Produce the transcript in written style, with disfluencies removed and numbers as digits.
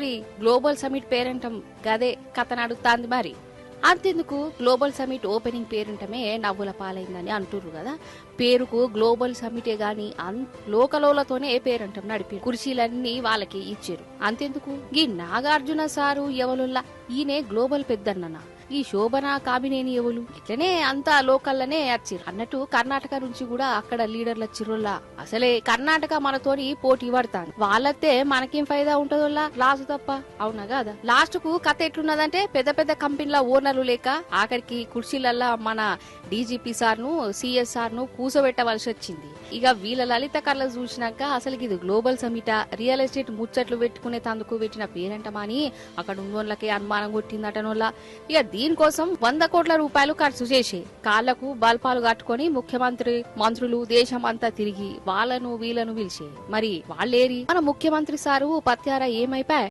మరి global summit పేరంటం గదే కథ నడుస్తాంది. మరి అంతెందుకు గ్లోబల్ సమిట్ ఓపెనింగ్ పేరుంటమే నవ్వుల పాలైందని అంటుర్రు కదా. పేరుకు గ్లోబల్ సమిటే గాని లోకలోలతోనే పేరంటం నడిపి కుర్చీలన్నీ వాళ్ళకి ఇచ్చారు. అంతెందుకు ఈ నాగార్జున సారు ఎవలుల్లా ఈయనే గ్లోబల్ పెద్దన్ననా, ఈ శోభన కామినేని ఎవలు ఇట్లనే అంతా లోకల్లనే వచ్చిర్రు అన్నట్టు. కర్ణాటక నుంచి కూడా అక్కడ లీడర్ల చిరుల్లా. అసలే కర్ణాటక మనతోని పోటీ పడతాను, వాళ్ళతే మనకేం ఫైదా ఉంటదోల్లా, లాసు తప్ప. అవునా కాదా? లాస్ట్ కు కథ ఎట్లున్నదంటే పెద్ద పెద్ద కంపెనీల ఓనర్లు లేక ఆఖరికి కుర్చీలల్లా మన డీజీపీ సార్ను సిఎస్ఆర్ ను కూసబెట్టవలసి వచ్చింది. ఇక వీళ్ళ లలిత కళ్ళ చూసినాక అసలు ఇది గ్లోబల్ సమిటా, రియల్ ఎస్టేట్ ముచ్చట్లు పెట్టుకునే తందుకు పెట్టిన పేరంటమని అక్కడ ఉన్నోళ్ళకే అనుమానం కొట్టిందటనోళ్ళ. ఇక దీనికోసం 100 కోట్ల రూపాయలు ఖర్చు చేసి కాళ్లకు బల్పాలు కట్టుకుని ముఖ్యమంత్రి మంత్రులు దేశం అంతా తిరిగి వాళ్ళను వీళ్ళను పిలిచే. మరి వాళ్ళేరి మన ముఖ్యమంత్రి సారు పత్యారా ఏమైపోయా?